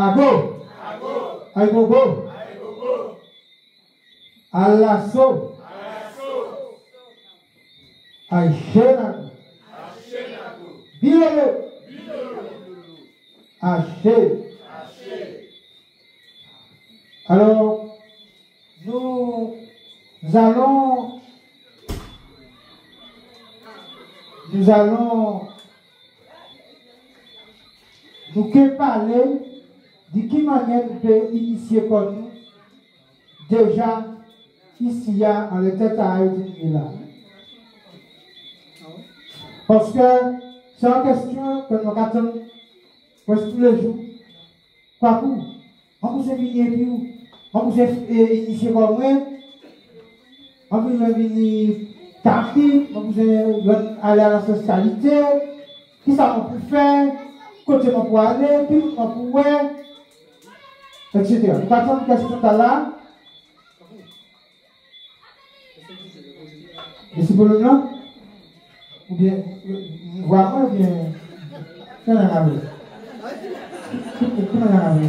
Ago, Agogo, Alasso, Achenago, Bilolo, Aché. Alors, nous allons nous parler de qui manière nous pouvons initier comme nous déjà ici à l'état à Haïti là. Parce que c'est une question que nous attendons presque tous les jours. Quoi pour? On vous venir puis on vous initier comme moi. On vous venir tarder, on vous aller à la socialité. Qui ça on peut faire? Côté on peut aller, puis on peut voir, etc. Nous attendons une question là. Et c'est pour le nom? Ou bien, voir ou bien, comment on a vu? Comment on a vu?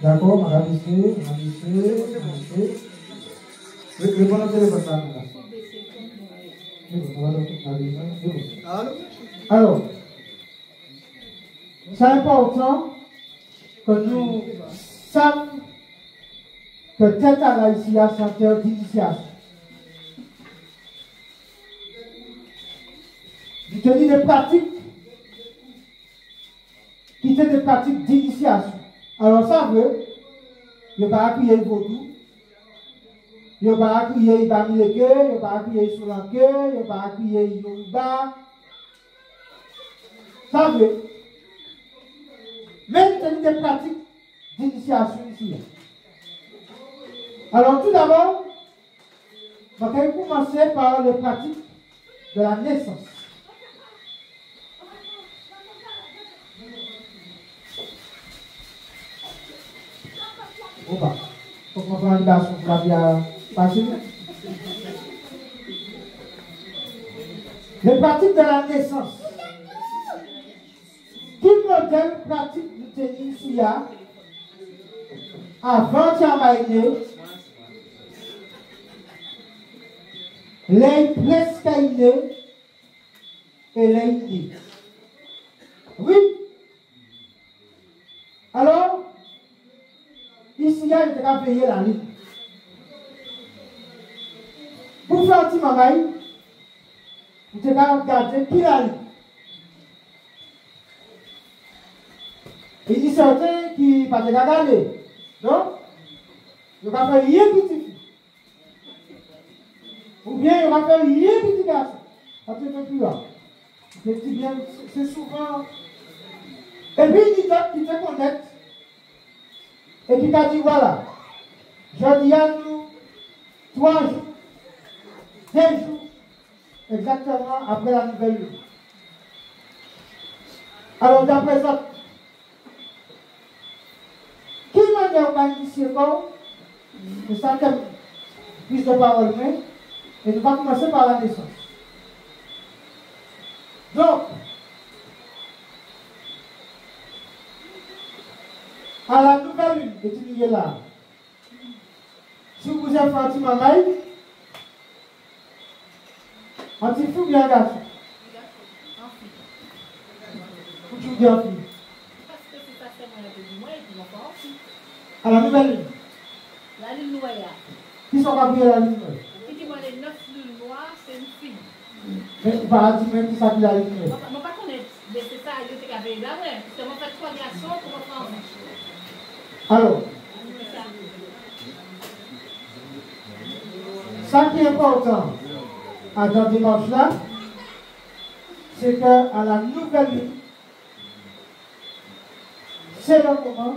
D'accord, on va baisser. Répondez au téléphone là. Alors, c'est important que nous sachions que tête à la ici à chanteur d'initiation. Je te dis des pratiques qui sont des pratiques d'initiation. Alors ça veut, il n'y a pas à crier le vaudou, il n'y a pas à crier Ibamileke, il n'y a pas à crier Solanke, il n'y a pas à crier Yoruba. Ça veut, même c'est des pratiques d'initiation ici. Alors tout d'abord, on va commencer par les pratiques de la naissance. Faut qu'on prenne la soupe là bien facile. Les pratiques de la naissance. Quel modèle pratique nous tenons ici avant Tiamaïné, les prescaïnés et les nés. Oui. Alors, ici, il y a une payer la ligne. Pour faire un petit mamaï, vous devez regarder qui la ligne. Il y a certains qui ne peuvent pas regarder. Non? Ils vont faire rien petit. Ou bien ils vont faire rien petit garçon. Ça ne fait plus là. C'est souvent. Et puis il dit d'autres qui te connaissent. Et puis il a dit voilà, je dis à nous 3 jours, 2 jours, exactement après la nouvelle lune. Alors d'après ça, qui manière va initier comme c'est ça que plus de parole, et nous allons commencer par la naissance. Donc, à la nouvelle lune, et tu là. Si vous êtes Fatima Mamaï, on dit fou bien garçon. Vous tu dis en fille. Parce que c'est pas seulement la petite moi et puis encore aussi. À la nouvelle lune. La lune noire. Qui sont rappelés à la lune noire? Et dis-moi, les 9 lunes noires, c'est une fille. Mais tu vas dire même qui s'appelle la lune noire. Je ne sais pas connaître, mais c'est ça, il y a des là, ouais. Parce que moi, fait 3 garçons pour mon enfant. Alors, ça qui est important à dans dimanche là, c'est qu'à la nouvelle lune, c'est le moment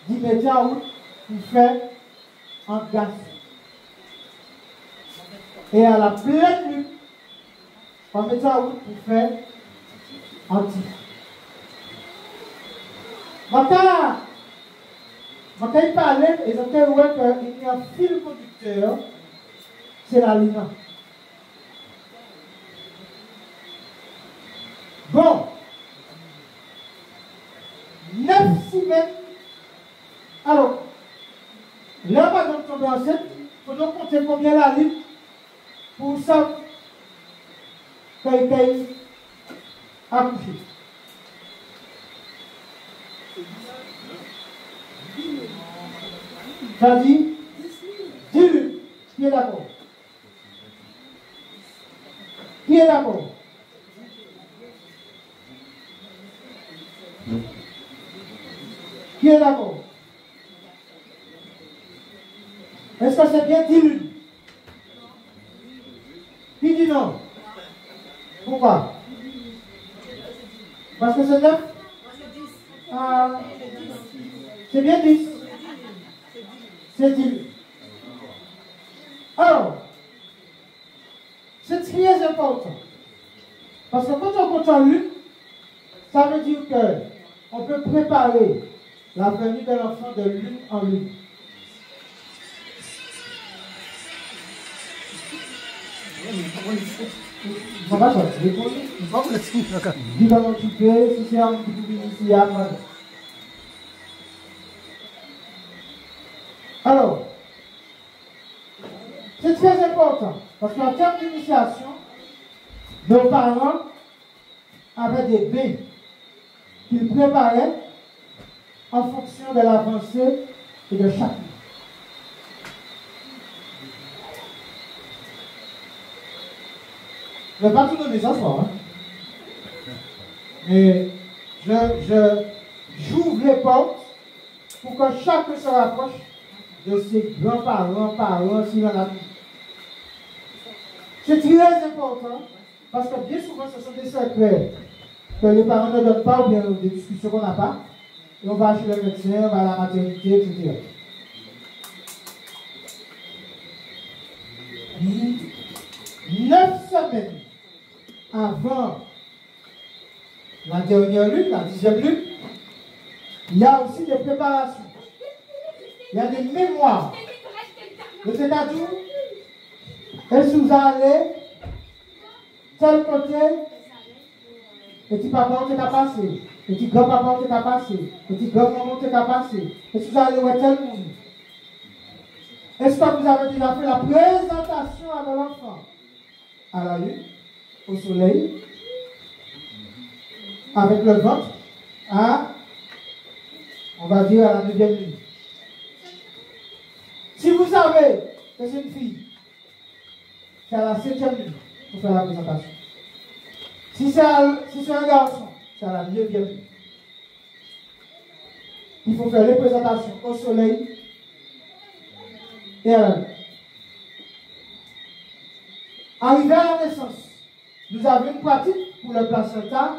d'y mettre en route pour faire un garçon. Et à la pleine lune, on met ça en route pour faire anti. Maintenant, il parlait, et donc il y a un fil conducteur, c'est la lune. Bon, 9 semaines. Alors, là, par exemple, tomber enceinte, il faut donc compter combien la lune pour ça qu'elle accouché. Ça dit 10 lunes. Qui est d'accord? Qui est d'accord? Qui est d'accord? Est-ce que c'est bien 10 lunes? Qui dit non? Pourquoi? Parce que c'est 9? C'est bien 10. C'est 10. Alors, c'est très important. Parce que quand on compte en lune, ça veut dire qu'on peut préparer la venue de l'enfant de lune en lune. Ça va sortir. Dis comment tu fais, si c'est un petit peu ici, après. Alors, c'est très important, parce qu'en termes d'initiation, nos parents avaient des bains qu'ils préparaient en fonction de l'avancée et de chaque. Je ne vais pas tout donner ça soir, hein. Mais j'ouvre les portes pour que chacun se rapproche de ses grands-parents, parents, s'il y en a. C'est très important, parce que bien souvent, ce sont des secrets que les parents ne donnent pas, ou bien des discussions qu'on n'a pas. Et on va chez le médecin, on va à la maternité, etc. 9 semaines avant la dernière lune, la 10e lune, il y a aussi des préparations. Il y a des mémoires. C'est-à-dire, est-ce que vous allez tel côté, petit papa, on t'a passé, petit grand-papa, on t'a passé, petit grand-maman, on t'a passé, est-ce que vous allez voir tel monde? Est-ce que vous avez déjà fait la présentation avec l'enfant? À la lune, au soleil, avec le ventre, on va dire à la 9e lune. Si vous savez que c'est une fille, c'est à la 7e lune pour faire la présentation. Si c'est un garçon, c'est à la 9e lune. Il faut faire les présentations au soleil et à la lune. Arrivé à la naissance, nous avons une pratique pour le placenta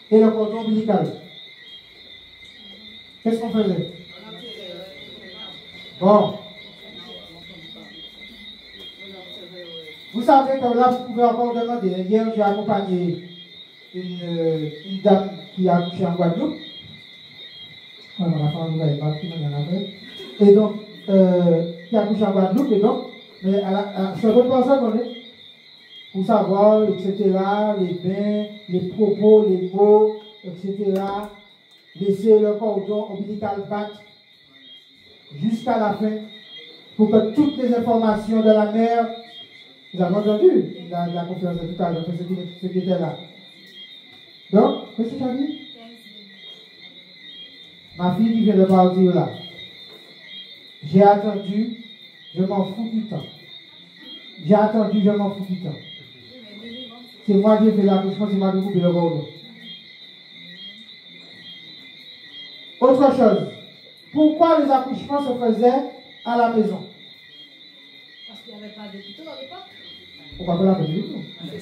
et le cordon ombilical. Qu'est-ce qu'on faisait? Bon. Vous savez que là, vous pouvez encore demander. Hier, j'ai accompagné une dame qui a accouché en Guadeloupe. Et donc, qui a accouché en Guadeloupe, et donc, mais je ne veux pas ça pour savoir, etc., les bains, les propos, les mots, etc., laisser le cordon ombilical battre jusqu'à la fin, pour que toutes les informations de la mère, vous avez entendu la conférence de tout à l'heure, ceux qui étaient là. Donc, qu'est-ce que tu as dit? Ma fille qui vient de partir là, j'ai attendu, je m'en fous du temps. J'ai attendu, je m'en fous du temps. C'est moi qui ai fait l'accouchement, c'est moi qui ai coupé le cordon. Autre chose, pourquoi les accouchements se faisaient à la maison? Parce qu'il n'y avait pas d'hôpital à l'époque. Pourquoi pas la maison du tout? Et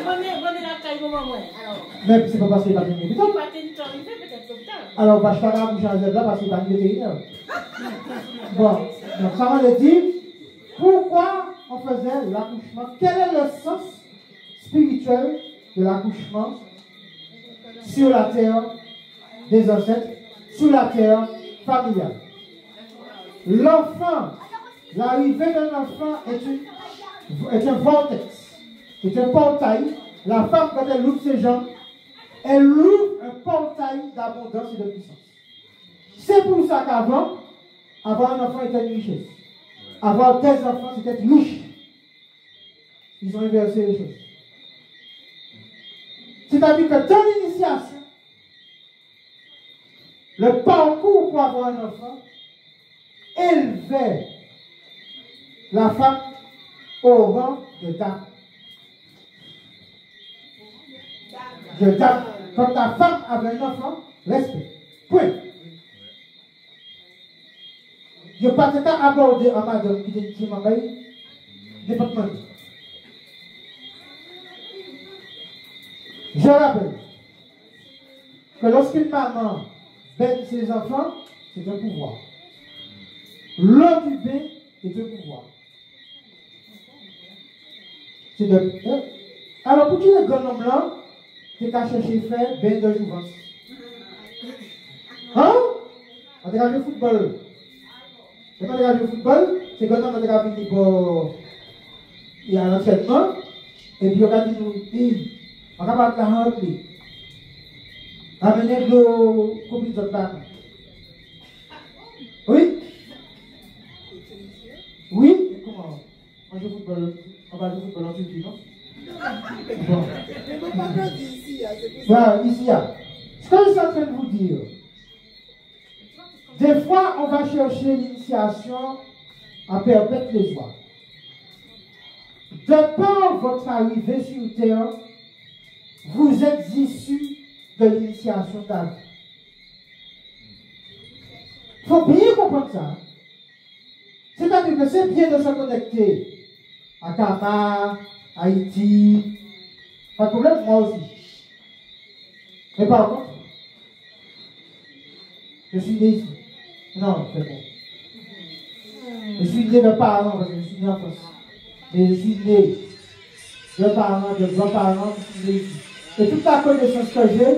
prenez la taille pour moi. Mais c'est pas parce qu'il n'y a pas d'hôpital. Si pas une temps, il fait peut-être l'hôpital. Alors, bah, je vais accoucher à là parce qu'il n'y a pas de vétérinaire. Bon, donc ça m'a dit, Pourquoi on faisait l'accouchement? Quel est le sens spirituel de l'accouchement sur la terre des ancêtres, sur la terre familiale? L'enfant, l'arrivée d'un enfant est un vortex, est un portail. La femme, quand elle ouvre ses jambes, elle ouvre un portail d'abondance et de puissance. C'est pour ça qu'avant, avoir un enfant était une richesse. Avoir des enfants, c'était riche. Ils ont inversé les choses. C'est-à-dire que dans l'initiation, le parcours pour avoir un enfant élevait la femme au rang de dame. De dame. Quand ta femme avait un enfant, respect. Point. Je ne peux pas aborder un madame qui m'a dit, département. Je rappelle que lorsqu'une maman baigne ses enfants, c'est un pouvoir. L'eau du bain est un pouvoir. C'est de... Alors, pour qui le grand homme là, tu as cherché faire bain de jouvence? Hein? On a regardé le football. Et quand on regarde le football, c'est quand on a regardé pour... Il y a un entraînement, et puis on a dit nous, on va pas la remplir. Amener le copine de femme. Oui? Oui? Comment? On joue au football. On va jouer au football en Turquie, non? Bon. Voilà, ici, ce que je suis en train de vous dire, des fois, on va chercher l'initiation à perpète les joies. De par votre arrivée sur terre, vous êtes issus de l'initiation de la vie. Il faut bien comprendre ça. C'est-à-dire que c'est bien de se connecter à Kama, Haïti. Pas de problème, moi aussi. Mais par contre, je suis né ici. Non, c'est bon. Je suis né de parents, parce que je suis né en France. Mais je suis né de parents, de grands-parents, je suis né ici. Et toute la connaissance que j'ai,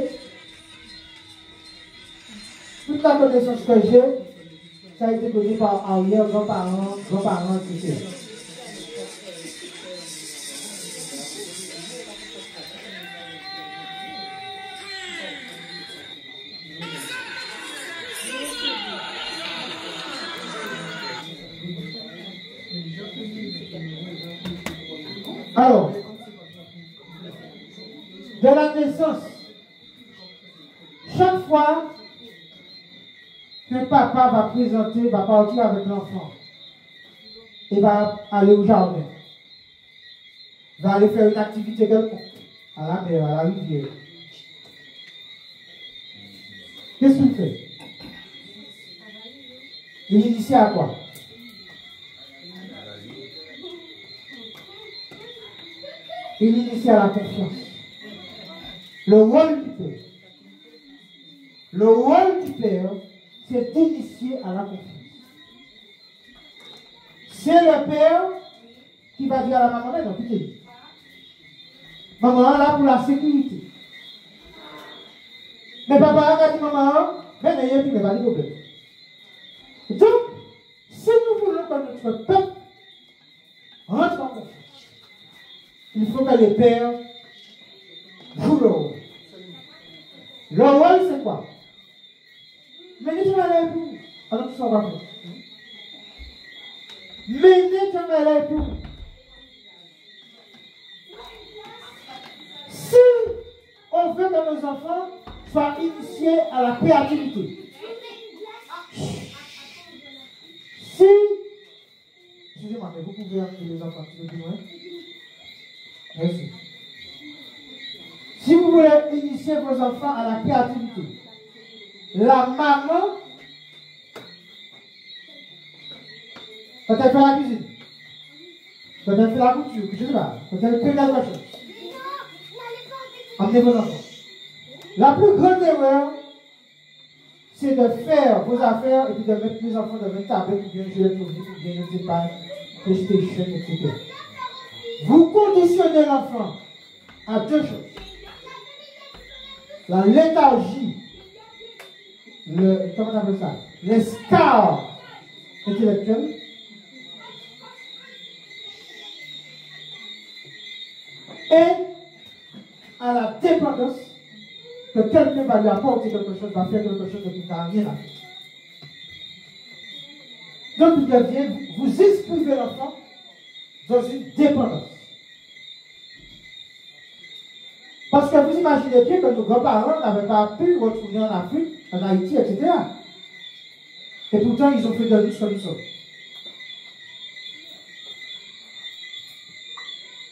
ça a été donné par arrière, grands-parents, etc. Alors, de la naissance, chaque fois que papa va présenter, va partir avec l'enfant, il va aller au jardin, va aller faire une activité quelconque, à la mer, à la rivière. Qu'est-ce qu'il fait? Il initie à quoi? Il initie à la confiance. Le rôle du père. Le rôle du père, c'est d'initier à la confiance. C'est le père qui va dire à la maman, non, écoutez, maman là pour la sécurité. Mais papa a dit maman, mais n'ayez plus, mais pas de problème. Donc, si nous voulons que notre peuple rentre en confiance, il faut que les pères jouent le rôle. Le rôle, c'est quoi? Mener ton époux. Alors, tu s'en vas faire. Mener ton époux. Si on veut que nos enfants soient initiés à la créativité, si, excusez-moi, mais vous pouvez amener les enfants un petit peu plus loin. Merci. Si vous voulez initier vos enfants à la créativité, la maman, quand elle fait la cuisine, quand elle fait la couture, je ne sais pas, quand elle fait quelque chose, amenez vos enfants. La plus grande erreur, c'est de faire vos affaires et puis de mettre les enfants dans une tablette ou bien jouer le tournis ou bien je ne sais pas, PlayStation, etc. Vous conditionnez l'enfant à deux choses. La léthargie, comment on appelle ça? L'escar intellectuel. Et à la dépendance que quelqu'un va lui apporter quelque chose, va faire quelque chose qui n'a rien à faire. Donc, il devient, vous inscrivez l'enfant dans une dépendance. Parce que vous imaginez bien que nos grands-parents n'avaient pas pu retourner en Afrique, en Haïti, etc. Et pourtant, ils ont fait de nous comme ça.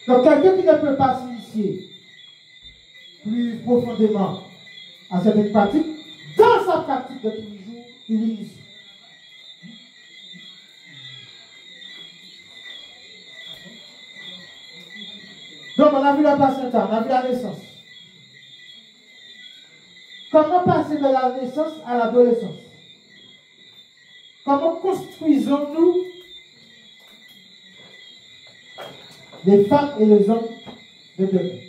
Donc, quelqu'un qui ne peut pas s'initier plus profondément à cette pratique, dans sa pratique de tous les jours, il initie. Donc, on a vu la placenta, on a vu la naissance. Comment passer de la naissance à l'adolescence? Comment construisons-nous les femmes et les hommes de demain?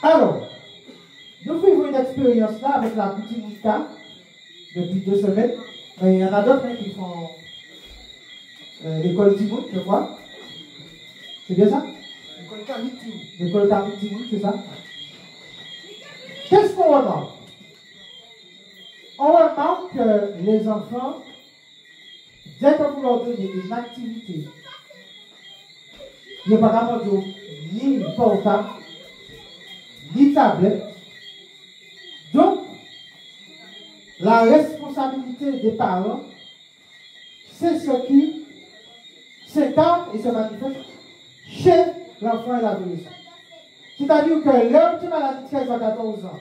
Alors, nous vivons une expérience là avec la petite Mouska depuis 2 semaines. Mais il y en a d'autres qui font l'école Timoun, je crois. C'est bien ça? L'école Timoun. L'école Timoun, c'est ça? Qu'est-ce qu'on remarque? On remarque que les enfants, dès que vous leur donnez une activité, il n'y a pas de ni portable, ni tablette. Donc, la responsabilité des parents, c'est ce qui s'incarne et se manifeste chez l'enfant et l'adolescent. C'est-à-dire que l'homme qui a 13 à 14 ans,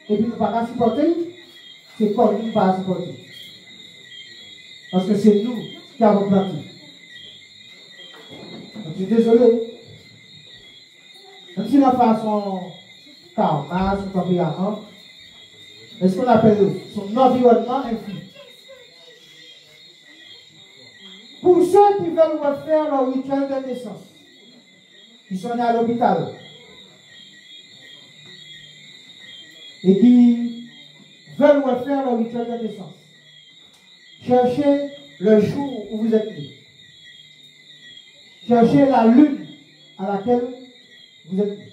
et puis nous ne pouvons pas supporter, c'est quoi nous ne pouvons pas supporter. Parce que c'est nous qui avons planté. Donc, je suis désolé. Même si l'enfant a son karma, son tempérament, mais ce qu'on appelle son environnement influe. Pour ceux qui veulent refaire leur rituel de naissance, qui sont nés à l'hôpital, et qui veulent refaire leur rituel de naissance, cherchez le jour où vous êtes nés. Cherchez la lune à laquelle vous êtes nés.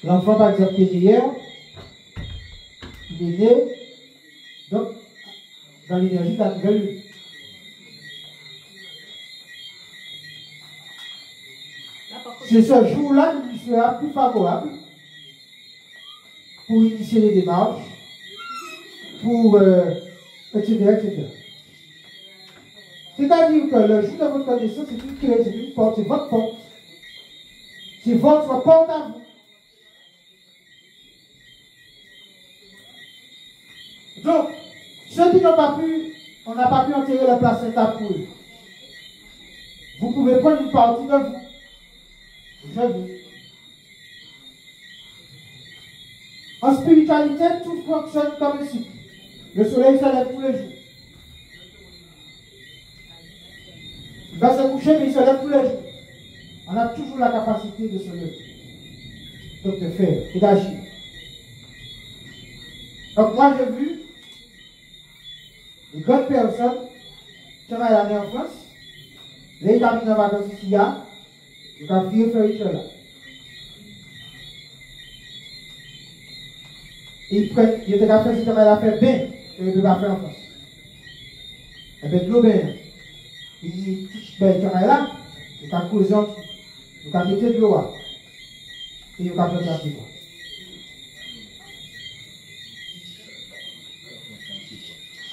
L'enfant, par exemple, qui est né hier, il est né, donc, dans l'énergie de la nouvelle lune. C'est ce jour-là qui lui sera plus favorable pour initier les démarches, pour etc., etc. C'est-à-dire que le jour de votre connaissance, c'est une clé, c'est une porte, c'est votre porte. C'est votre porte à vous. Donc, ceux qui n'ont pas pu, on n'a pas pu enterrer le placenta pour eux. Vous pouvez prendre une partie de vous. Je veux. En spiritualité, tout fonctionne comme un cycle. Le soleil se lève tous les jours. Il va se coucher, mais il se lève tous les jours. On a toujours la capacité de se lever. Donc de faire et d'agir. Donc moi j'ai vu une grande personne qui m'a allé en France. Là, il a mis dans la vacances ici, il a fait faire là. Il était capable de faire ce qu'il a fait bien, il ne peut pas faire en France. Et bien, de l'eau bien. Il est là, il a causé en dessous. Il a mis de l'eau là. Et il a fait ça.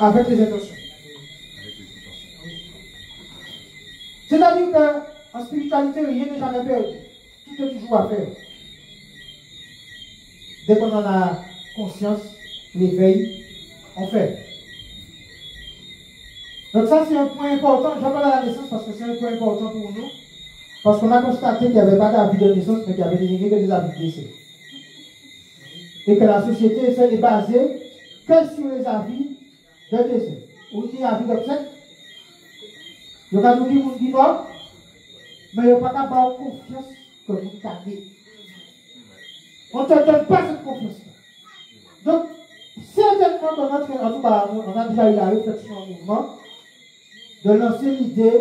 Avec les intentions. C'est-à-dire qu'en spiritualité, rien n'est jamais perdu. Tout est toujours à faire. Dès qu'on en a conscience, l'éveil, on fait. Donc ça, c'est un point important. J'en parle à la naissance parce que c'est un point important pour nous. Parce qu'on a constaté qu'il n'y avait pas d'habits de naissance, mais qu'il y avait des habits de décès. et que la société est basée que sur les avis de décès. Ou dit avis d'obsèque. Il y a des gens qui disent mort, mais il n'y a pas d'avoir confiance que vous avez. On ne te donne pas cette confiance-là. Donc, certainement, en tout cas, on a déjà eu la réflexion en mouvement de lancer l'idée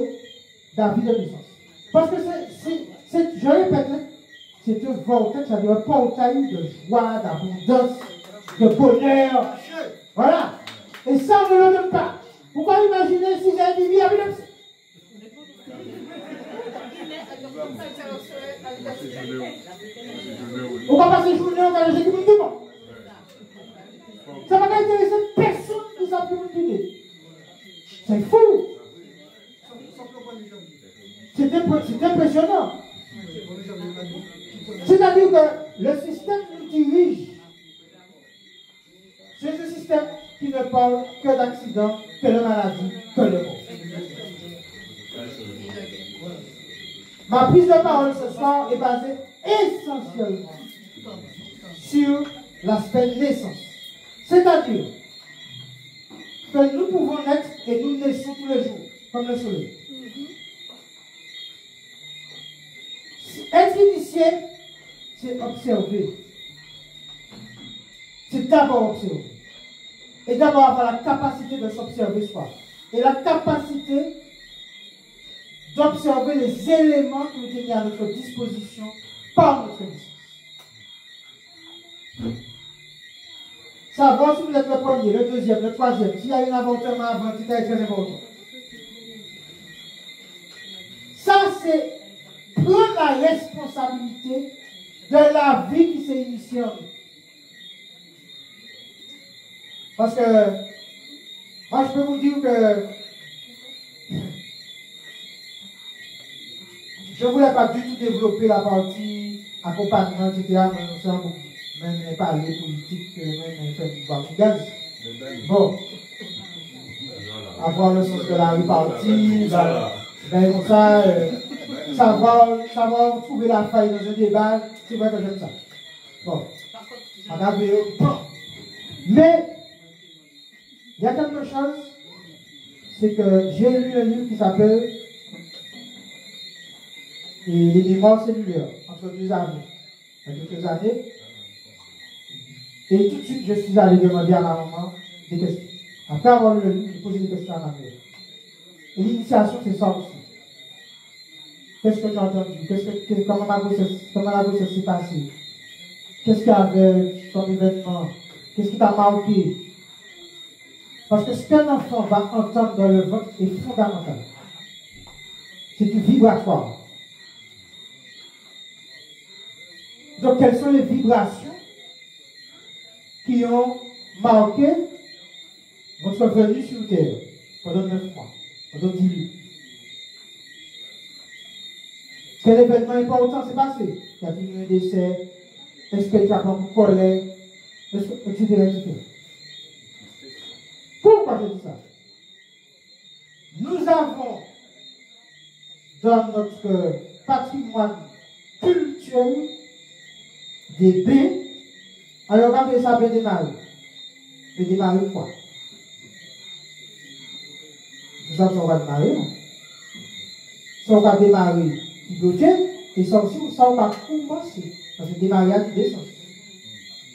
d'avis de naissance. Parce que je répète, c'est un vortex, ça veut dire un portail de joie, d'abondance, de bonheur. Voilà. Et ça, on ne le donne pas. Pourquoi imaginer si j'ai un individu à vie. On va passer journée en train de gérer tout le monde. Ça va pas intéresser personne qui s'en peut l'idée. C'est fou. C'est impressionnant. C'est-à-dire que le système nous dirige. C'est un système qui ne parle que d'accidents, que de maladies, que de mort. Ma prise de parole ce soir est basée essentiellement sur l'aspect naissance. C'est-à-dire que nous pouvons naître et nous naissons tous les jours, comme le soleil. Être initié, c'est observer. C'est d'abord observer. Et d'abord avoir la capacité de s'observer soi. Et la capacité d'observer les éléments qui ont été mis à notre disposition par notre naissance. Savoir si vous êtes le premier, le deuxième, le troisième, s'il y a un avortement avant, c'est très important. Ça, c'est prendre la responsabilité de la vie qui s'est initiée en nous. Parce que, moi, je peux vous dire que je ne voulais pas du tout développer la partie accompagnement, etc. Même parler politique, même faire du barrigage. Bon. Avoir le sens de la répartie, ben, comme ça, savoir trouver la faille dans un débat, c'est vrai que j'aime ça. Bon. On avait. Mais, il y a quelque chose, c'est que j'ai lu un livre qui s'appelle Les mémoires cellulaires, entre deux années. Il y a quelques années. Et tout de suite, je suis allé demander à ma maman des questions. Après avoir lu le livre, j'ai posé des questions à ma mère. Et l'initiation, c'est ça aussi. Qu'est-ce que tu as entendu? Comment la grossesse s'est passée? Qu'est-ce qu'il y avait comme événement? Qu'est-ce qui t'a marqué? Parce que ce qu'un enfant va entendre dans le ventre est fondamental. C'est du vibratoire. Donc, quelles sont les vibrations qui ont marqué votre venue sur Terre pendant 9 mois, pendant 10 minutes? Quel événement important s'est passé? Y a-t-il eu un décès? Est-ce que tu as beaucoup colère? Etc. Pourquoi je dis ça? Nous avons dans notre patrimoine culturel des baies. Alors, quand ça peut démarrer, peut démarrer quoi? C'est ça qu'on va démarrer, non? Ça, on va démarrer piloter, et ça aussi, ça, on va commencer. Parce que démarrer à descend.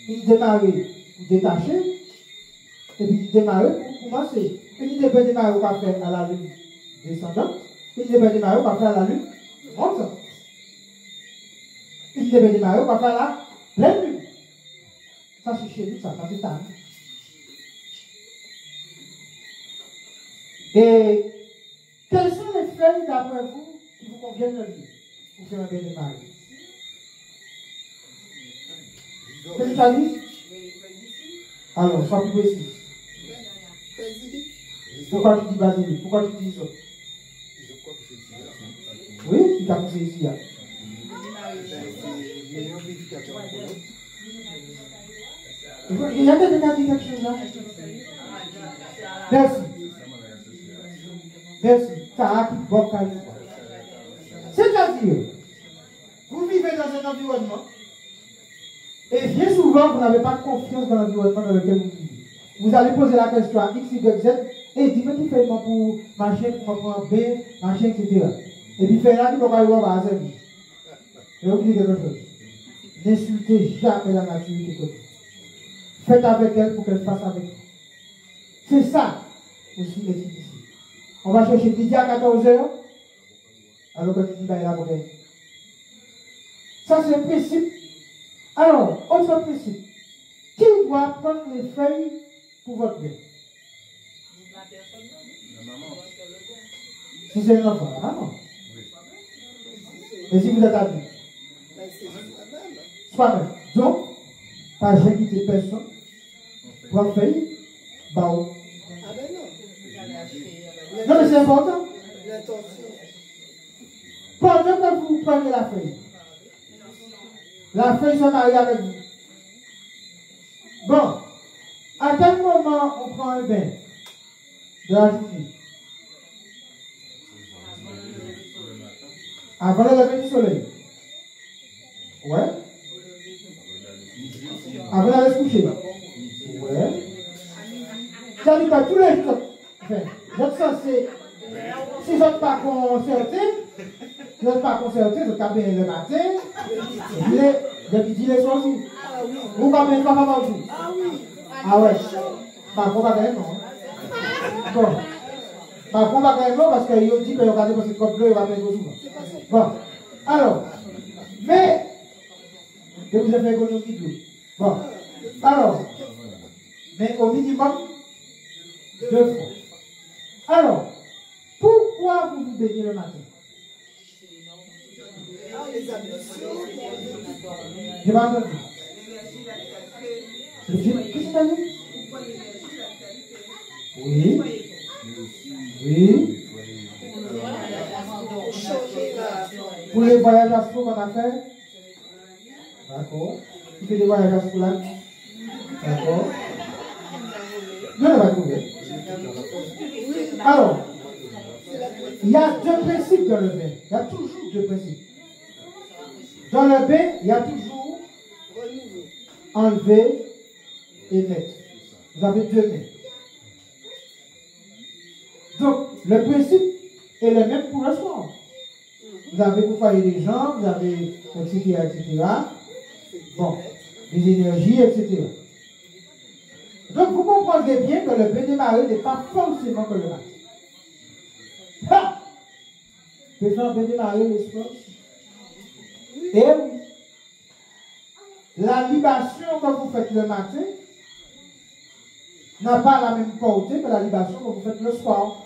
Il démarrer pour détacher, et puis démarrer pour commencer. Il ne peut démarrer pour faire à la lune descendante, il ne peut démarrer pour faire à la lune montante. Il ne peut démarrer pour faire à la pleine lune. Ça, c'est chez nous, ça c'est ça. Et quelles sont les feuilles, d'après vous, qui vous conviennent le mieux pour faire un bel démarrage? Qu'est-ce que tu as dit? Alors, sois plus précis. Pourquoi tu dis basilic? Pourquoi tu dis ça? Oui, tu t'as poussé ici. Il y a quelqu'un qui a dit quelque chose là? Merci. Merci. Ça a qui bon calme. C'est-à-dire, vous vivez dans un environnement Et bien souvent, vous n'avez pas confiance dans l'environnement dans lequel vous vivez. Vous allez poser la question à X, Y, Z, et dis-moi qui fait pour marcher, pour prendre B, marcher, etc. Et puis faire là, qui va y avoir à servir. Et vous dites quelque chose. N'insultez jamais la nature qui est côté. Faites avec elle pour qu'elle fasse avec vous. C'est ça aussi l'étude ici. On va chercher midi à 14h, alors que midi va y avoir. Ça, c'est un principe. Alors, autre principe. Qui doit prendre les feuilles pour votre bien? La maman. Si c'est un enfant, la maman. Et si vous êtes adulte? Soi-même. Donc, pas j'ai quitté personne. Prends feuille, bah où? Ah ben non. Non, mais c'est important. L'intention. Pendant que vous prenez la feuille se marie avec vous. Bon, à quel moment on prend un bain de la journée? Avant le lever du soleil. Ouais. Avant d'aller se coucher. Ouais. Ça dit pas tous les jours. Enfin, votre sens c'est. Si vous n'êtes pas concerté, si vous n'êtes pas concerté, vous avez le matin, le midi, les soirs aussi. Vous ne pouvez pas par jour. Ah oui. Ah ouais. Par contre, pas non. Bon. Par contre, pas non parce qu'il dit que vous regardez pour cette cope bleue, il va faire souvent. Bon. Alors, mais, que vous avez fait économie de l'eau. Bon. Alors, mais au minimum, 2 fois. Alors, pourquoi vous vous baignez le matin? Ah, les ambitions. Je n'ai pas entendu. Qu'est-ce que tu as dit? Oui. Oui. Pour les voyages astro qu'on a fait? D'accord. Tu fais des voyages astro là? D'accord. Je ne vais pas trouver. Alors, il y a 2 principes dans le bain. Il y a toujours 2 principes. Dans le bain, il y a toujours enlever et mettre. Vous avez 2 mains. Donc, le principe est le même pour le soir. Vous avez pour faire les jambes, vous avez, etc., etc. Bon, les énergies, etc. Donc, vous comprenez bien que le bain démarré n'est pas forcément que le matin. Ha! Tu peux faire un bain démarré le soir. Et oui. La libation que vous faites le matin n'a pas la même portée que la libation que vous faites le soir.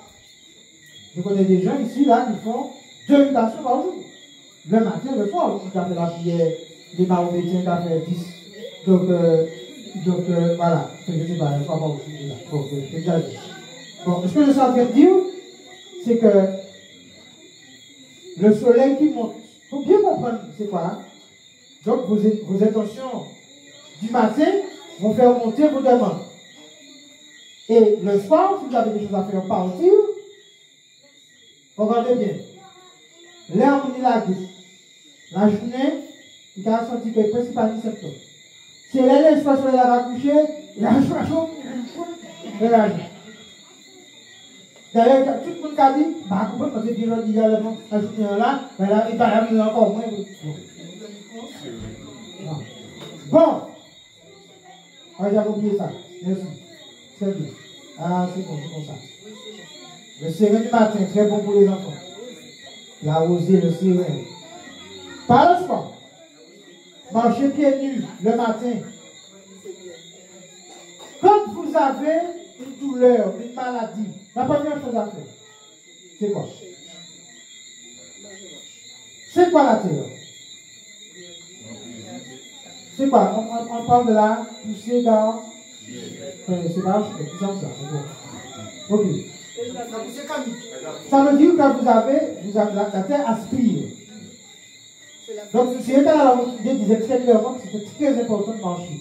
Je connais des gens ici, là, qui font 2 libations par jour. Le matin, le soir, vous avez la prière, les mahométiens qui ont fait 10. Donc, voilà. Je ne sais pas, je ne sais pas aussi. Bon, c'est déjà dit. Bon, ce que je suis en train de dire, c'est que le soleil qui monte, il faut bien comprendre, c'est quoi, hein? Donc, vos intentions du matin vont faire monter vos demandes. Et le soir, si vous avez des choses à faire partir, regardez bien. L'air on est la gauche. La journée, il a senti que principalement septembre. C'est là le soir, il a couché, il a chaud, et là. D'ailleurs, tout le monde a dit, bah, vous pouvez dire, la journée là, ben là, il va y encore moins. Bon. Ah, j'avais oublié ça. Merci. C'est bien. Ah, c'est bon, c'est comme ça. Le sérin du matin, très bon pour les enfants. La rosée, le sérin. Par le soir, marchez pieds nus le matin. Quand vous avez une douleur, une maladie, la première chose à faire, c'est quoi? C'est quoi la terre? C'est quoi? On parle de la poussée dans... C'est pas c'est comme ça. Ok. Ça veut dire que vous avez la terre aspire. Donc, si l'état de la mobilité disait très clairement que c'était très important de marcher.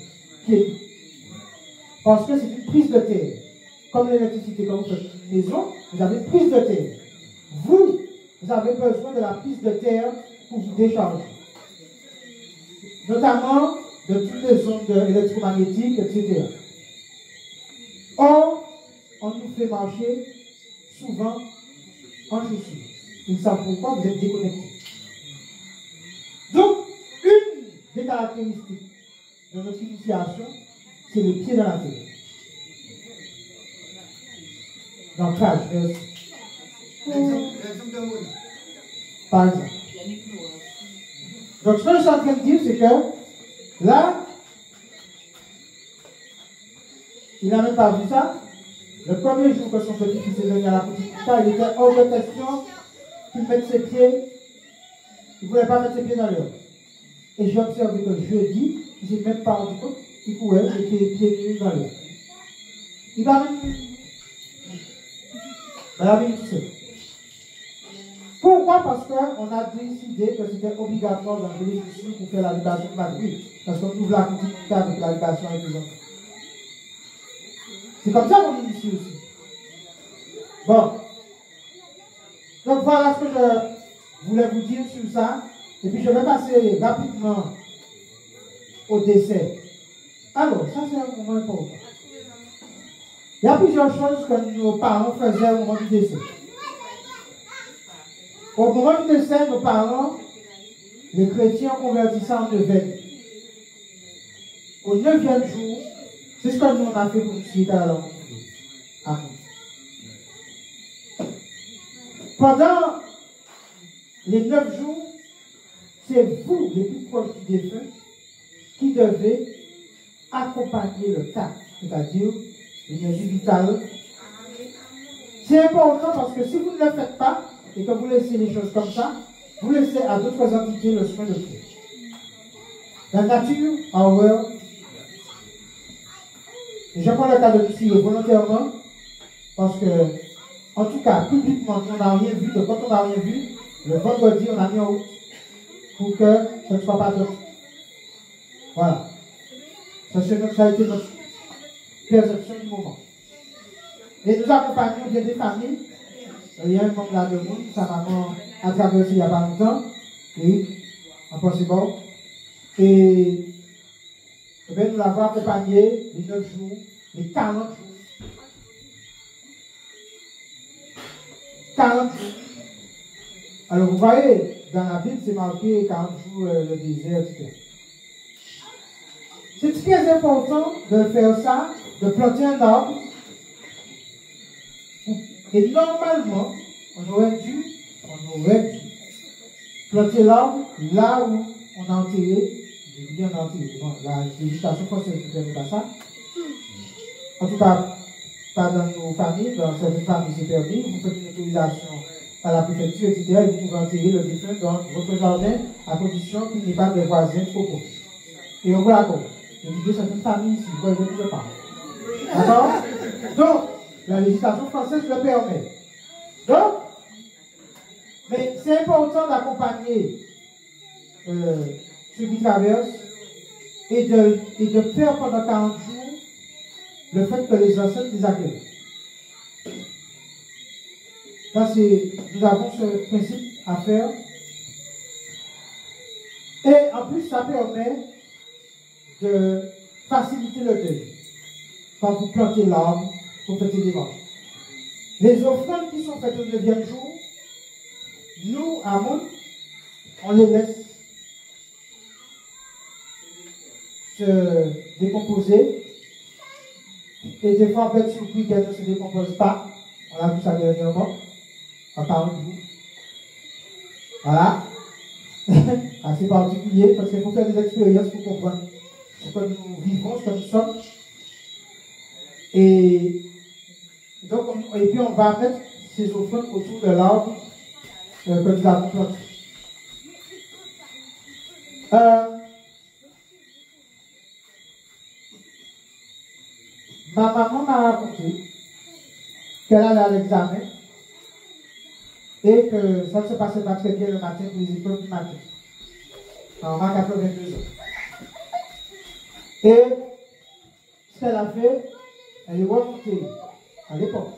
Parce que c'est une prise de terre. Comme l'électricité, quand vous faites une maison, vous avez une prise de terre. Vous avez besoin de la prise de terre pour vous décharger. Notamment de toutes les ondes électromagnétiques, etc. Or, on nous fait marcher souvent en chaussures. Ils savent pourquoi vous êtes déconnectés. Donc, une des caractéristiques de notre initiation, c'est le pied dans la terre. L'ancrage. Par exemple. Donc, ce que je suis en train de dire, c'est que là, il n'a même pas vu ça. Le premier jour que son petit-fils est venu à la petite Rita, il était hors de question qu'il mette ses pieds. Il ne voulait pas mettre ses pieds dans l'eau. Et j'ai observé que jeudi, il ne s'est même pas rendu compte qu'il courait les pieds nus dans l'eau. Il va même. Il a mis tout seul. Pourquoi? Parce qu'on a décidé que c'était obligatoire d'enlever les chaussures pour faire l'habitation de la vie. Parce qu'on ouvre la continuité avec l'habitation avec les enfants. C'est comme ça qu'on initie aussi. Bon. Donc voilà ce que je voulais vous dire sur ça. Et puis je vais passer rapidement au décès. Alors, ça c'est un moment important. Il y a plusieurs choses que nos parents faisaient au moment du décès. Au moment du décès, nos parents, les chrétiens convertissaient en neuvaine. Au 9e jour, c'est ce que nous on a fait pour nous suivre à la langue. Amen. Pendant les 9 jours, c'est vous, les plus proches du défunt, qui devez accompagner le cas, c'est-à-dire l'énergie vitale. C'est important parce que si vous ne le faites pas et que vous laissez les choses comme ça, vous laissez à d'autres entités le soin de faire. La nature a horreur. Et je prends le cas de Lucie volontairement parce que, en tout cas, publiquement, on n'a rien vu. Donc, quand on n'a rien vu, le vendredi, on a mis en route pour que ce ne soit pas d'autre. Voilà. Ça a été notre perception du moment. Et nous accompagnons bien des familles. Il y a un membre là de monde, sa maman a traversé il n'y a pas longtemps. Et, en possible. Et bien, nous l'avons accompagné les 9 jours, les 40 jours. 40 jours. Alors, vous voyez, dans la Bible, c'est marqué 40 jours le désert, etc. C'est très important de faire ça, de planter un arbre. Et normalement, on aurait dû planter l'arbre là où on a enterré. Je dis bien enterré. Bon, la législation française ne permet pas ça. En tout cas, pas dans nos familles, dans certaines familles c'est permis. Vous faites une autorisation à la préfecture, etc. Et vous pouvez enterrer le défunt dans votre jardin à condition qu'il n'y ait pas de voisins trop proches. Et on voit d'accord. Je dis que certaines familles ici, vous voyez, je ne pas. D'accord? Donc, la législation française le permet. Donc, mais c'est important d'accompagner ceux qui traversent et de faire pendant 40 jours le fait que les ancêtres les accueillent. Ça, nous avons ce principe à faire. Et en plus, ça permet de faciliter le deuil. Quand vous plantez l'arbre, vous faites des marches. Les offrandes qui sont faites au 9e jour, nous, à Moun, on les laisse se décomposer. Et des fois, on peut être surpris qu'elles ne se décomposent pas. On a vu ça dernièrement, en parlant de vous. Voilà. Assez particulier, parce qu'il faut faire des expériences pour comprendre ce que nous vivons, ce que nous sommes. Et donc, et puis on va mettre ces offrandes autour de l'arbre que nous avons planté. Ma maman m'a raconté qu'elle allait à l'examen et que ça ne se passait pas très bien le matin pour les épreuves du matin. On a 82 ans. Et ce qu'elle a fait, elle est remontée à l'époque.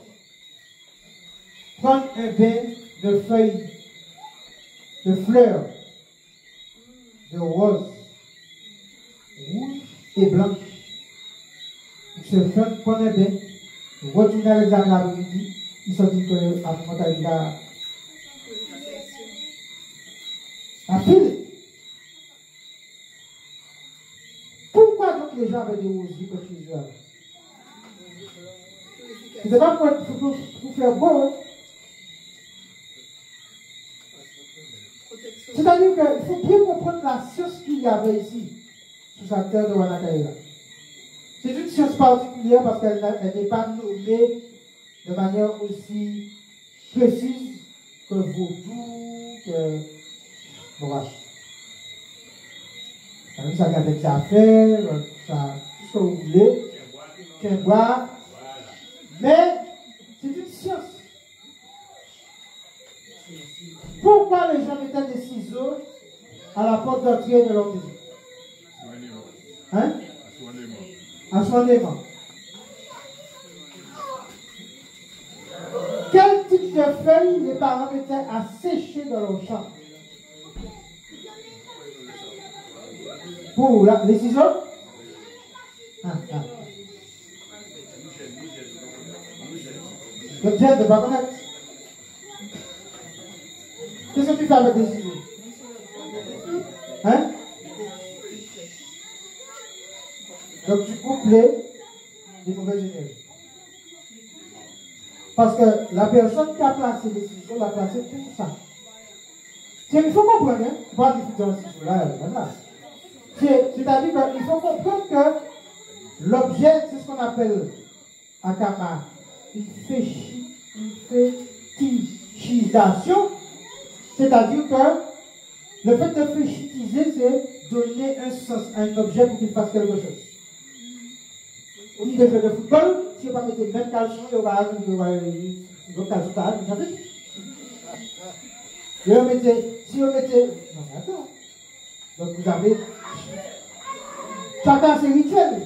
Prendre un bain de feuilles, de fleurs, de roses, rouges et blanche. Il se fait prendre un bain, retourner à l'examen l'après-midi, il sortit que après il a file. Pourquoi donc les gens avaient des rosiers quand ils avaient? Ce n'est pas pour faire beau. Hein? C'est-à-dire qu'il faut bien comprendre la science qu'il y avait ici, sur sa terre de Wanakaïla. C'est une science particulière parce qu'elle n'est pas nommée de manière aussi précise que Vaudou, que Bourrache. Ça a avec sa affaire, ça, tout ce que vous voulez, qu'un bois. Mais c'est une science. Pourquoi les gens mettaient des ciseaux à la porte d'entrée de leur maison? Hein? Assoignement. Quel type de feuilles les parents mettaient à sécher dans leur chambre? Pour les ciseaux? Le jet de pas connaître. Qu'est-ce que tu fais avec des ciseaux? Hein? Donc tu coupes les mauvaises énergies. Parce que la personne qui a placé les ciseaux l'a placé pour ça. Il faut comprendre, hein? Pas du tout dans ce ciseau-là, voilà. C'est-à-dire qu'il faut comprendre que l'objet, c'est ce qu'on appelle à Kama une fétichisation. C'est-à-dire que le fait de fétichiser, c'est donner un sens à un objet pour qu'il fasse quelque chose. Au niveau de football, si on va mettre le même caleçon, on va avoir le caleçon à la si on mettait. Non, mais attends. Donc vous avez. Chacun ses rituels.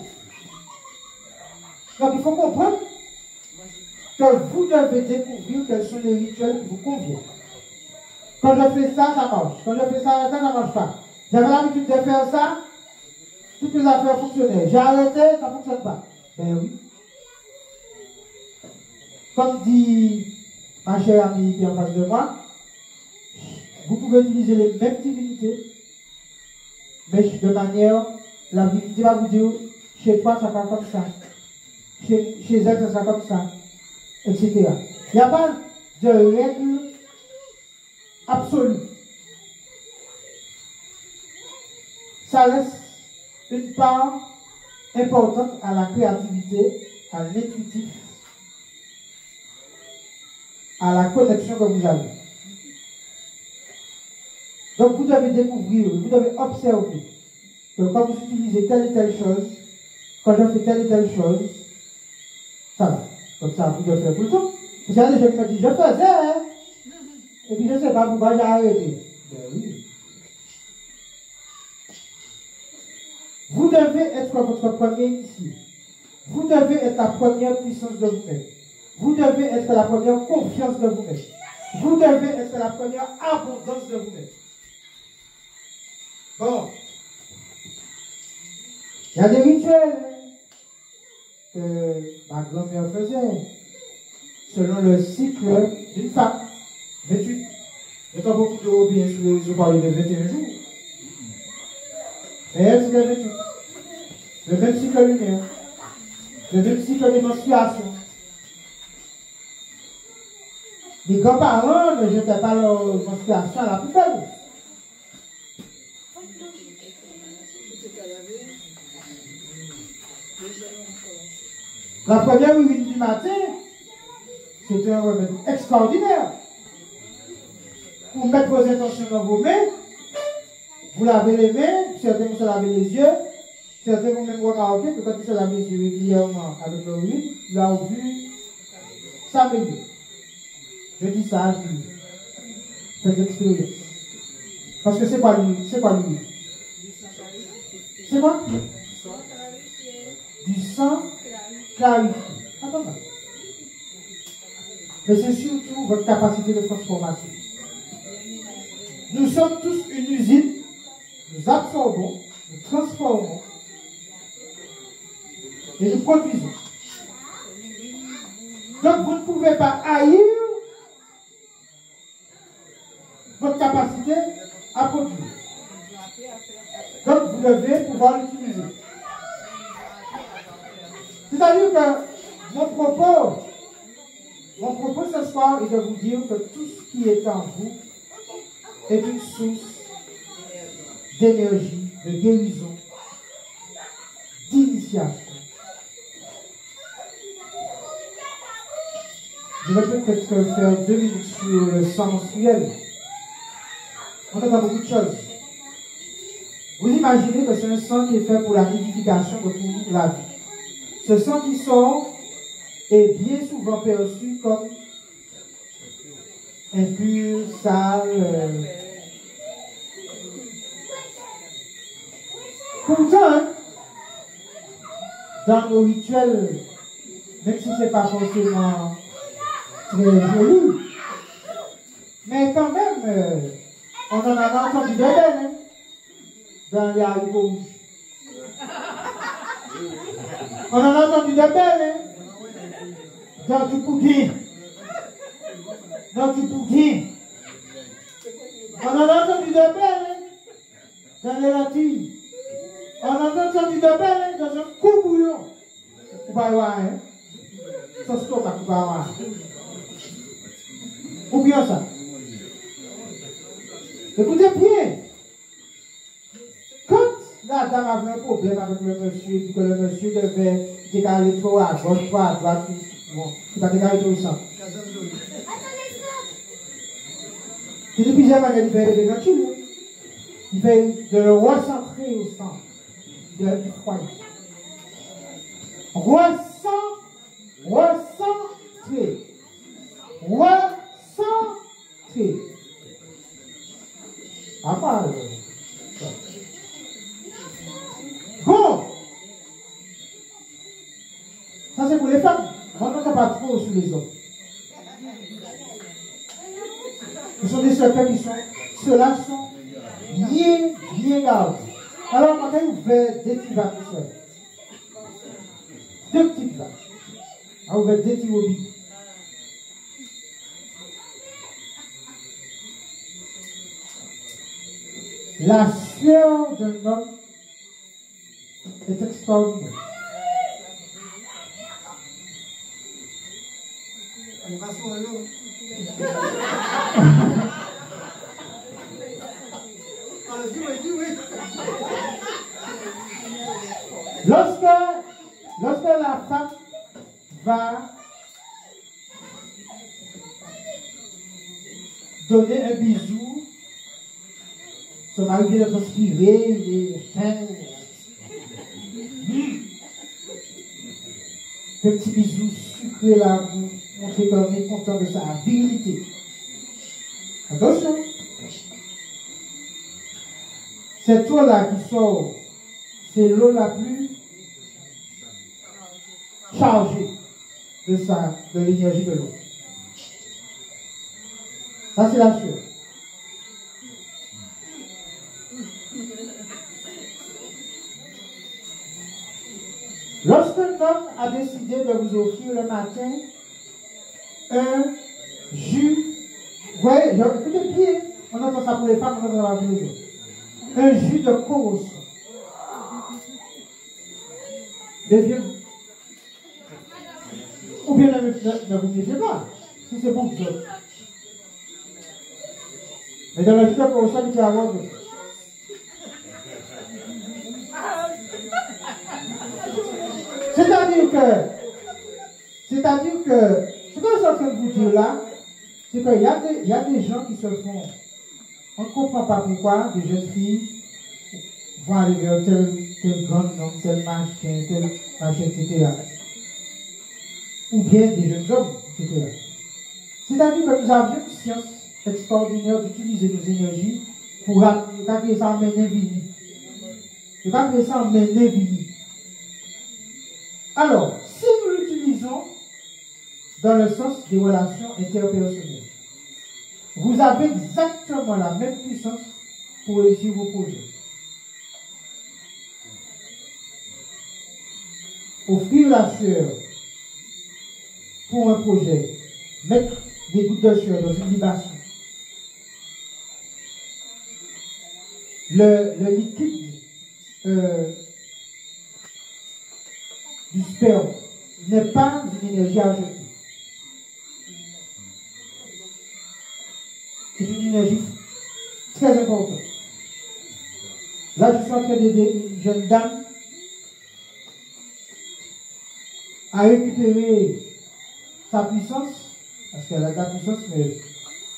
Donc il faut comprendre que vous devez découvrir quels sont les rituels qui vous conviennent. Quand je fais ça, ça marche. Quand je fais ça, ça ne marche pas. J'avais l'habitude de faire ça, toutes les affaires fonctionnaient. J'ai arrêté, ça ne fonctionne pas. Ben oui. Comme dit ma chère amie qui est en face de moi, vous pouvez utiliser les mêmes divinités, mais de manière, la divinité va vous dire, chez toi ça va comme ça, chez elle ça sera comme ça, etc. Il n'y a pas de règle absolue. Ça laisse une part importante à la créativité, à l'intuitif, à la connexion que vous avez. Donc vous devez découvrir, vous devez observer que quand vous utilisez telle et telle chose, quand je fais telle et telle chose, ça va. Comme ça, vous devez faire tout le temps. Vous savez, les gens qui me disent, je faisais, hein? Et puis je ne sais pas pourquoi j'ai arrêté. Ben oui. Vous devez être votre premier initié. Vous devez être la première puissance de vous-même. Vous devez être la première confiance de vous-même. Vous devez être la première abondance de vous-même. Bon. Il y a des rituels que ma grand-mère faisait selon le cycle d'une femme. 28. Il y a beaucoup d'Européens sur les réseaux parlent de 21 jours. Mais elle, c'est le 28. Le même cycle lunaire. Le même cycle de menstruation. Les grands-parents ne jetaient pas leur menstruation à la poubelle. La première urine du matin, c'était un remède extraordinaire. Pour mettre vos intentions dans vos mains, vous lavez les mains, certains vous se lavez les yeux, certains vont même remarquer que quand ils se lavent les yeux régulièrement avec l'urine, ils ont vu s'améliorer. Je dis ça, je dis. Faites l'expérience. Parce que c'est quoi l'huile? C'est quoi l'huile? C'est quoi? Du sang clarifié. Attends. Mais c'est surtout votre capacité de transformation. Nous sommes tous une usine, nous absorbons, nous transformons et nous produisons. Donc vous ne pouvez pas haïr votre capacité à produire. Donc vous devez pouvoir l'utiliser. C'est-à-dire que mon propos ce soir est de vous dire que tout ce qui est en vous est une source d'énergie, de guérison, d'initiation. Je vais peut-être faire 2 minutes sur le sang menstruel. On entend beaucoup de choses. Vous imaginez que c'est un sang qui est fait pour la nidification de toute la vie. Ce sang qui sort est bien souvent perçu comme impur, sale. Pourtant, dans nos rituels, même si ce n'est pas forcément très joli, mais quand même, on en a entendu de belles, hein, dans les haricots rouges. On en a entendu de belles, hein, dans du pudding. Dans du pudding. On en a entendu de belles, hein, dans les lentilles. On en a entendu de belles, hein, dans un coup bouillon. Vous pouvez voir, hein. Ça se tombe à vous voir. Ou bien ça. Écoutez bien. Quand la dame avait un problème avec le monsieur, puis que le monsieur devait décaler trop à gauche, trop à droite, bon, il va décaler tout ça. C'est depuis plusieurs manières différentes de nature. Il fait de le recentrer au centre de la foyer. Recentrer. À part ça. Bon. Ça c'est pour les femmes. Maintenant, ça pas trop sur les hommes. Ce sont des serpents qui sont. Ceux-là sont bien gardés. Alors, quand vous faites des petits vaches, deux petites vaches. Alors, vous faites des petits hobbies. La sueur d'un homme est extraordinaire. Lorsque la femme va donner un bisou, son mari vient de transpirer, il est fin. Petit bisou sucré là, vous montrez qu'on est content de sa virilité. Attention. Cette eau-là qui sort, c'est l'eau la plus chargée de l'énergie de l'eau. Ça, c'est la sueur. Lorsqu'un homme a décidé de vous offrir le matin un jus, vous voyez, écoutez bien, on entend ça pour les femmes, on entend ça pour les autres. Un jus de corosson. Défiez-vous. Ou bien ne vous méfiez pas, si c'est bon que vous autres. Mais dans le jus de corosson, il y a avoir d'autres. C'est-à-dire que, ce que je suis en train de vous dire là, c'est qu'il y a des gens qui se font, on ne comprend pas pourquoi, des jeunes filles vont aller vers tel grand nom, tel machin, etc. Ou bien des jeunes hommes, etc. C'est-à-dire que nous avions une science extraordinaire d'utiliser nos énergies pour appeler ça en ménévini. Je vais appeler ça en ménévini. Alors, si nous l'utilisons dans le sens des relations interpersonnelles, vous avez exactement la même puissance pour réussir vos projets. offrir la sueur pour un projet, mettre des gouttes de sueur dans une libation. Le liquide du sperme n'est pas une énergie à jeter. C'est une énergie très importante. Là, je suis en train d'aider une jeune dame à récupérer sa puissance, parce qu'elle a de la puissance, mais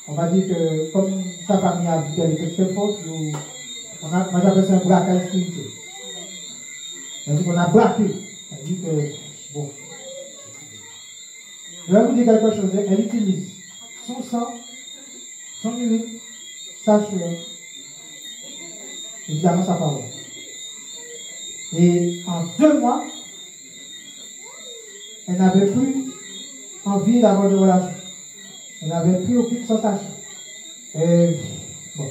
on va dire que comme sa famille a dit qu'elle était très forte, moi j'appelle ça un braquage spirituel. C'est-à-dire qu'on a braqué. C'est-à-dire que, bon. Je vais vous dire quelque chose, elle utilise son sang, son urine, sa sueur, évidemment sa parole. Et en 2 mois, elle n'avait plus envie d'avoir de relation. Elle n'avait plus aucune sensation. Et bon.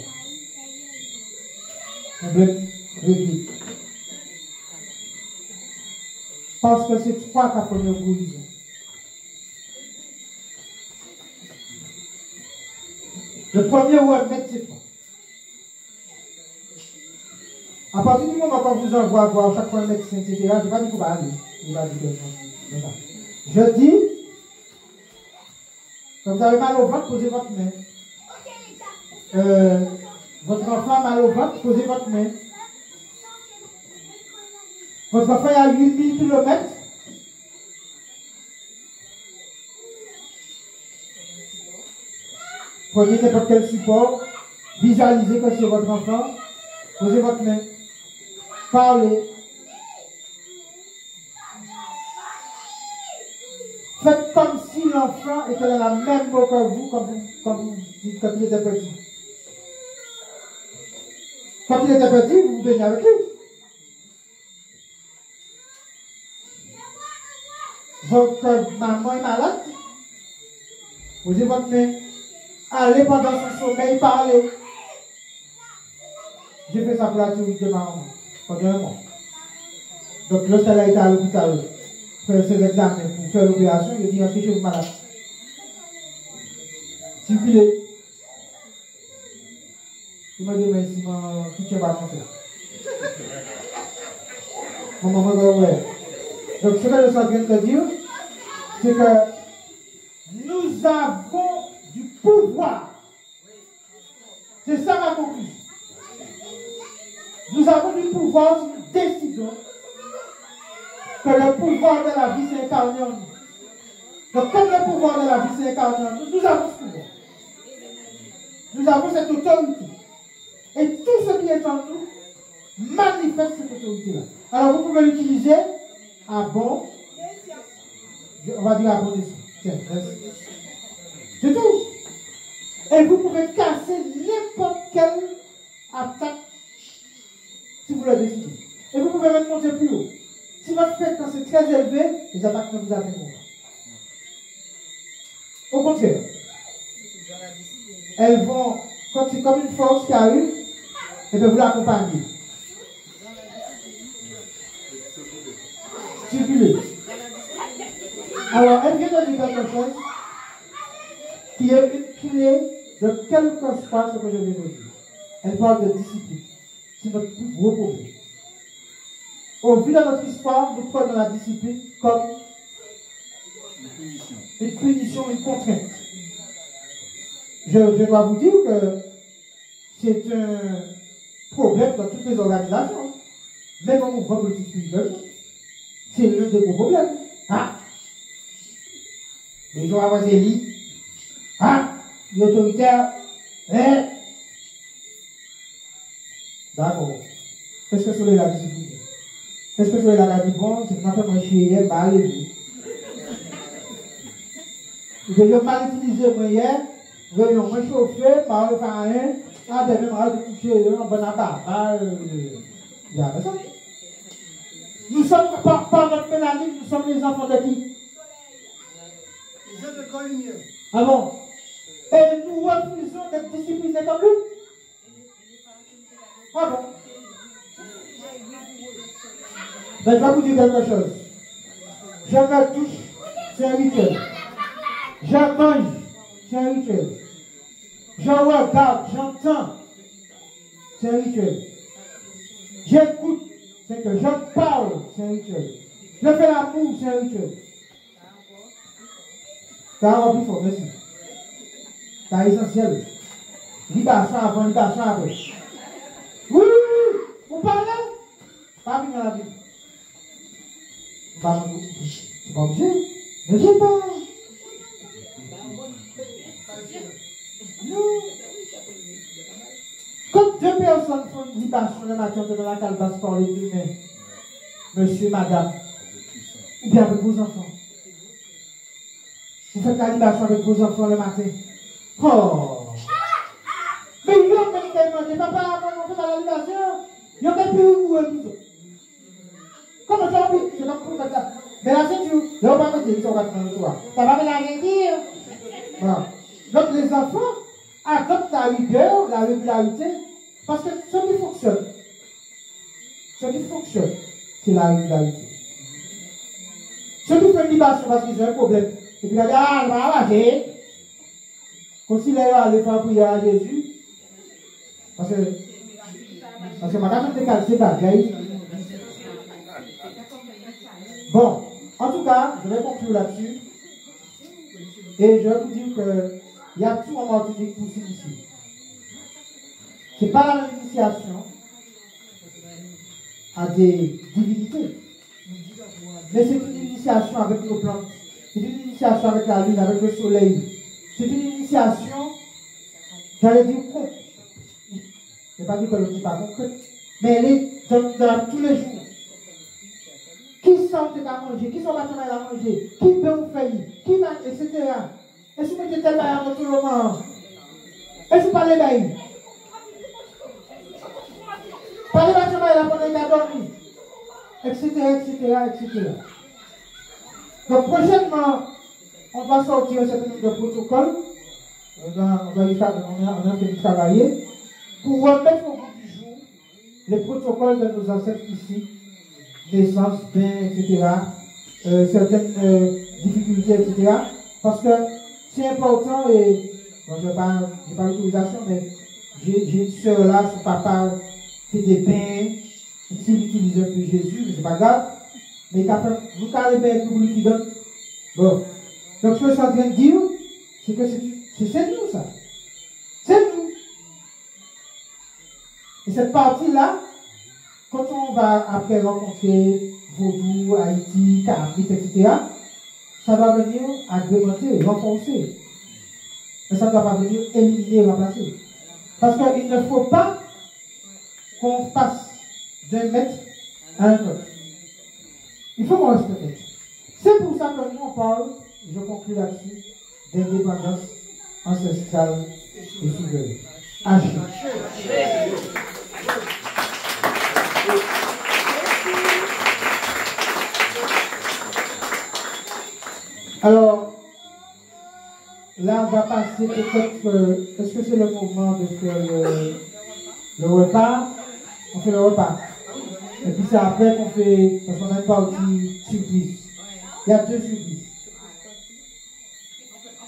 Problème réglé. Parce que c'est pas ta première guérison. Le premier remède, c'est quoi? À partir du moment où vous envoie voir chaque fois un médecin, etc., je ne vais pas dire qu'il va aller. Il va dire que non. Je dis, quand vous avez mal au ventre, posez votre main. Votre enfant a mal au ventre, posez votre main. Votre enfant est à 8000 km. Prenez n'importe quel support, visualisez que c'est votre enfant, posez votre main, parlez. Faites comme si l'enfant était dans la même eau que vous quand il était petit. Quand il était petit, vous vous baignez avec lui. Votre maman est malade, posez votre main. Allez pendant son sommeil, parlez. J'ai fait ça pour la théorie de ma maman, pendant 1 mois. Donc, lorsqu'elle a été à l'hôpital, faire ses examens pour faire l'opération, il dit, est-ce que je suis malade? Circulez. Il m'a dit, mais si tu ne tiens pas mon frère. Mon maman m'a dit, ouais. Donc, ce que je suis en train de te dire, c'est que nous avons du pouvoir. C'est ça ma conclusion. Nous avons du pouvoir si nous décidons que le pouvoir de la vie s'est incarné en nous. Donc, comme le pouvoir de la vie s'est incarné en nous, nous avons ce pouvoir. Nous avons cette autorité. Et tout ce qui est en nous manifeste cette autorité-là. Alors, vous pouvez l'utiliser à bon, on va dire à bon escient. Tiens, c'est tout. Et vous pouvez casser n'importe quelle attaque si vous le décidez. Et vous pouvez même monter plus haut. Si votre fréquence est très élevée, les attaques ne vous atteindront pas. Au contraire, elles vont, quand c'est comme une force qui arrive, et bien vous l'accompagnez. Circulez. Alors, elle vient de dire quelque chose qui est une clé de quel que soit ce que je viens de dire. Elle parle de discipline. C'est notre plus gros problème. Au vu de notre histoire, nous prenons la discipline comme une punition, une contrainte. Je dois vous dire que c'est un problème dans toutes les organisations. Même en mouvement politique spirituel, c'est l'un des gros problèmes. Ah! Les gens avant élus. Ah! Les autoritaires. Hein? D'accord. Qu'est-ce que c'est la discipline? Qu'est-ce que c'est la discipline? Bon, c'est quand on chier, bah, allez-y. Je vais mal utiliser moi hier. Réunion, moi chauffé, par le farin. Ah, demain, on va te coucher, on va pas. Il y a ça. Nous sommes, par notre mélanine, nous sommes les enfants de qui? Les œuvres de grand lumière. Ah bon? Et nous refusons d'être disciplinés comme lui? Ah bon? Ben, je vais vous dire quelque chose. Je me touche, c'est un rituel. Je mange, c'est un rituel. Je regarde, j'entends, c'est un rituel. J'écoute, c'est que je parle, c'est un rituel. Je fais l'amour, c'est un rituel. Ça va plus fort, merci. C'est essentiel. Libération avant, libération après. Oui, vous parlez? Pas bien dans la vie. Pas obligé. Mais j'ai pas. Non. Quand deux personnes font une libération le matin dans la calebasse par les deux mains, monsieur, madame, ou bien avec vos enfants. Vous faites la libération avec vos enfants le matin. Oh! Mais il y a tellement de papa, quand on fait la libération, il y a des plus où comment ça va? C'est comme pour ça. Mais la ceinture, là, on va pas dire qu'ils sont dans le toit. Ça va rien dire. Voilà. Donc les enfants adoptent la rigueur, la régularité, parce que ce qui fonctionne, c'est la régularité. Ceux qui font une libération parce qu'ils ont un problème, et puis ils disent, ah, on va arracher. Considérez aller faire prière à Jésus, parce que ma carte de calcé bagaille. Bon, en tout cas, je vais conclure là-dessus. Et je vais vous dire qu'il y a tout en Martinique pour s'initier. Ce n'est pas la même initiation à des divinités. Mais c'est une initiation avec nos plantes. C'est une initiation avec la lune, avec le soleil. C'est une initiation, j'allais dire concrète. Je ne vais pas dire que je ne dis pas concrète. Mais elle est dans tous les jours. Qui sont à manger, qui sont à manger, qui peut vous faire, qui va, etc. Et si vous mettez tel bail dans tout le moment, et si vous parlez bail, parlez de la pendant qu'il a dormi, etc. Donc prochainement, on va sortir un certain nombre de protocoles, on a fait du travailler, pour remettre au bout du jour les protocoles de nos ancêtres ici, naissance, bain, etc., certaines difficultés, etc. Parce que c'est important, et bon, je n'ai pas l'autorisation, mais j'ai une soeur là, son papa fait des bains, il utilise un peu Jésus, mais c'est pas grave. Mais vous parlez bien avec le qui donne. Bon. Donc ce que je suis en train de dire, c'est que c'est nous ça. C'est nous. Et cette partie-là, quand on va après rencontrer Vaudou, Haïti, Carabite, etc., ça va venir agrémenter, renforcer. Mais ça ne doit pas venir éliminer, remplacer. Parce qu'il ne faut pas qu'on passe d'un maître à un autre. Il faut qu'on respecte. C'est pour ça que nous on parle, je conclue là-dessus, d'indépendance ancestrale et souveraine. H. Alors, là, on va passer peut-être, est-ce que c'est le moment de faire le repas? On fait le repas. Et puis c'est après qu'on fait, parce qu'on a une partie surprise. Il y a deux surprises.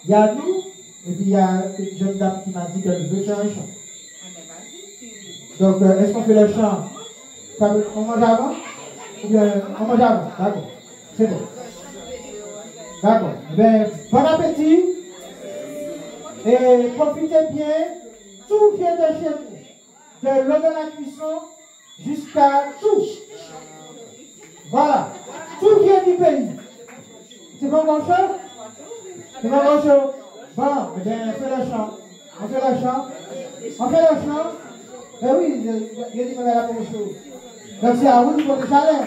Il y a nous, et puis il y a une jeune dame qui m'a dit qu'elle veut faire un chant. Donc, est-ce qu'on fait le chant? On mange avant? Ou bien, on mange avant? D'accord. C'est bon. D'accord. Ben, bon appétit. Et profitez bien. Tout vient de chez nous. De l'eau de la cuisson jusqu'à tout. Voilà. Tout vient du pays. C'est bon, mon cher? C'est bon, mon cher? Bon, eh bien, on fait le chant. On fait le chant. On fait le chant. Eh oui, je dis que la même chose. Donc, c'est à vous de porter la chaleur.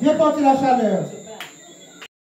Viens porter la chaleur.